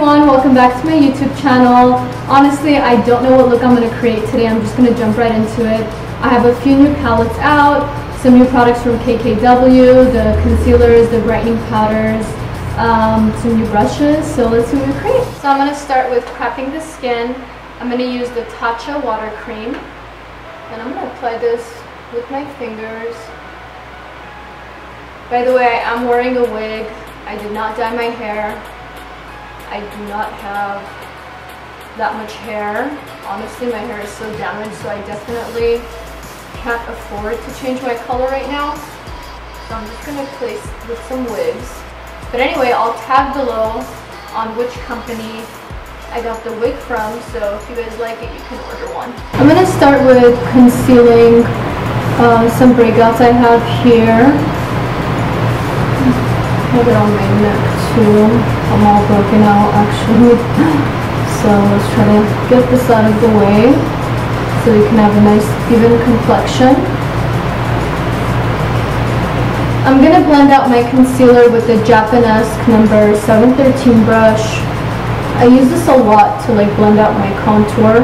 everyone, welcome back to my YouTube channel. Honestly, I don't know what look I'm going to create today. I'm just going to jump right into it. I have a few new palettes out, some new products from KKW, the concealers, the brightening powders, some new brushes. So let's see what we create. So I'm going to start with prepping the skin. I'm going to use the Tatcha water cream, and I'm going to apply this with my fingers. By the way, I am wearing a wig. I did not dye my hair. I do not have that much hair. Honestly, my hair is so damaged, so I definitely can't afford to change my color right now. So I'm just gonna place with some wigs. But anyway, I'll tag below on which company I got the wig from, so if you guys like it, you can order one. I'm gonna start with concealing some breakouts I have here. I have it on my neck too. I'm all broken out actually. So let's try to get this out of the way so you can have a nice even complexion. I'm going to blend out my concealer with the Japanesque number 713 brush. I use this a lot to blend out my contour.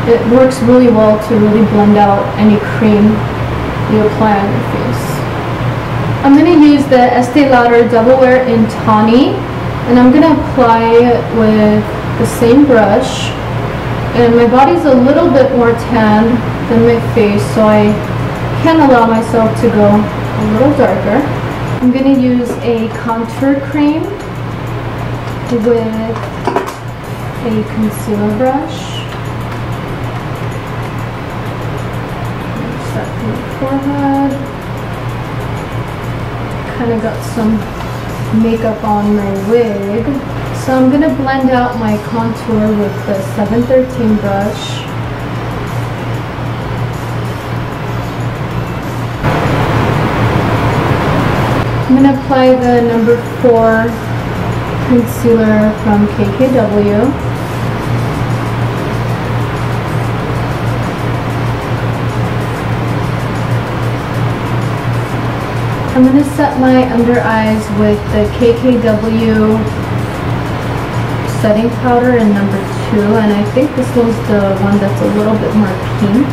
It works really well to really blend out any cream you apply on your face. I'm going to use the Estee Lauder Double Wear in Tawny, and I'm going to apply it with the same brush. And my body's a little bit more tan than my face, so I can allow myself to go a little darker. I'm going to use a contour cream with a concealer brush. Set the forehead. Kind of got some makeup on my wig, so I'm gonna blend out my contour with the 713 brush. I'm gonna apply the number 4 concealer from KKW. I'm going to set my under eyes with the KKW setting powder in number 2, and I think this one's the one that's a little bit more pink.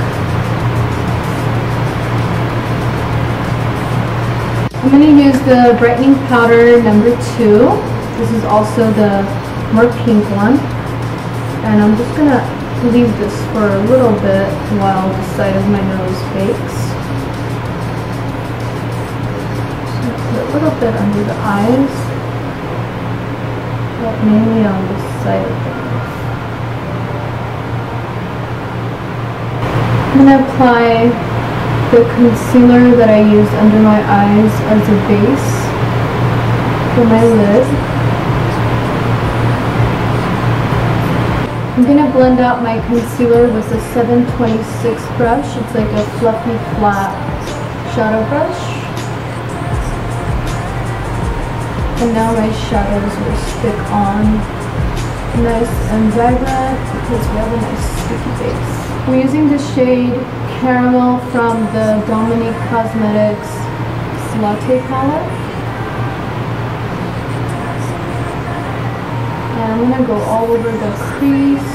I'm going to use the brightening powder number 2. This is also the more pink one, and I'm just going to leave this for a little bit while the side of my nose bakes. A little bit under the eyes, but mainly on the side of the mouth. I'm going to apply the concealer that I used under my eyes as a base for my lid. I'm going to blend out my concealer with the 726 brush. It's like a fluffy, flat shadow brush. And now my shadows will stick on nice and vibrant because we have a nice sticky base. I'm using the shade Caramel from the Dominique Cosmetics Latte palette. And I'm going to go all over the crease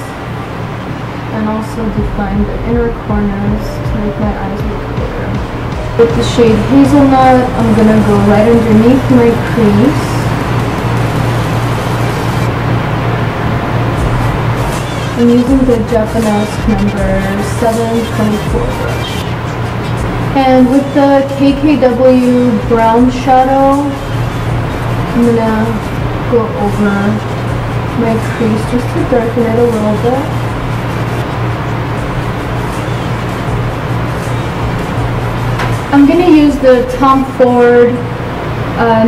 and also define the inner corners to make my eyes look bigger. With the shade Hazelnut, I'm going to go right underneath my crease. I'm using the Japanesque number 724 brush. And with the KKW brown shadow, I'm going to go over my crease just to darken it a little bit. I'm going to use the Tom Ford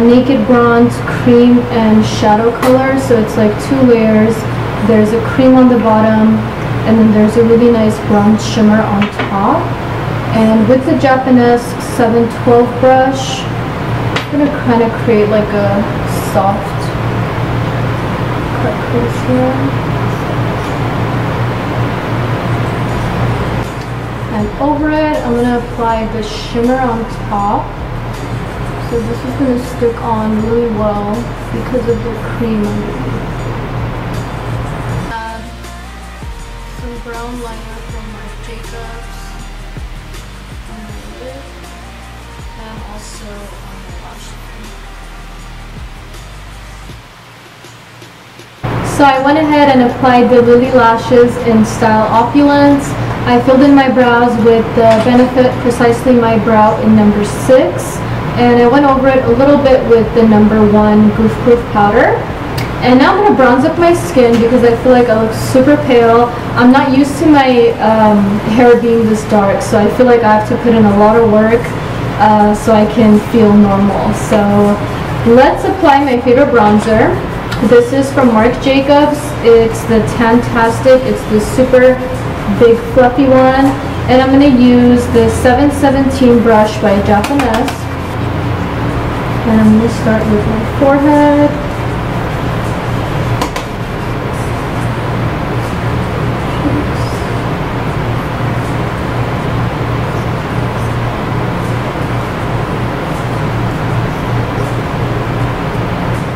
Naked Bronze Cream and Shadow color. So it's like 2 layers. There's a cream on the bottom, and then there's a really nice bronze shimmer on top. And with the Japanesque 712 brush, I'm going to kind of create like a soft cut crease here. And over it, I'm going to apply the shimmer on top. So this is going to stick on really well because of the cream underneath. brown liner from Marc Jacobs on my lid and also on my lash line. So I went ahead and applied the Lily Lashes in Style Opulence. I filled in my brows with the Benefit Precisely My Brow in number 6, and I went over it a little bit with the number 1 Goof Proof powder. And now I'm going to bronze up my skin because I feel like I look super pale. I'm not used to my hair being this dark, so I feel like I have to put in a lot of work so I can feel normal. So let's apply my favorite bronzer. This is from Marc Jacobs. It's the Tantastic. It's the super big fluffy one. And I'm going to use the 717 brush by Japanese. And I'm going to start with my forehead.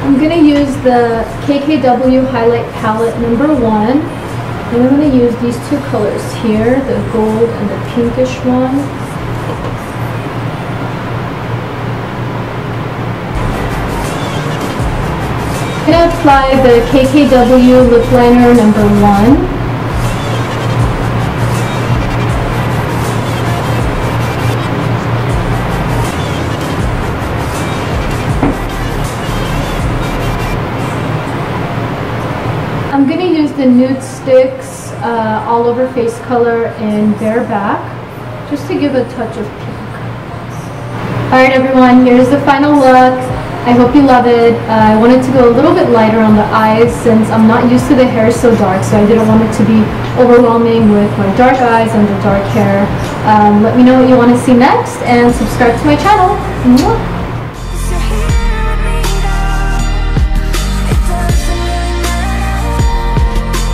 I'm going to use the KKW Highlight Palette number 1, and I'm going to use these two colors here, the gold and the pinkish one. I'm going to apply the KKW Lip Liner number 1. I'm going to use the Nude Sticks All Over Face color in Bare Back, just to give a touch of pink. Alright everyone, here's the final look. I hope you love it. I wanted to go a little bit lighter on the eyes since I'm not used to the hair so dark, so I didn't want it to be overwhelming with my dark eyes and the dark hair. Let me know what you want to see next and subscribe to my channel. Mwah!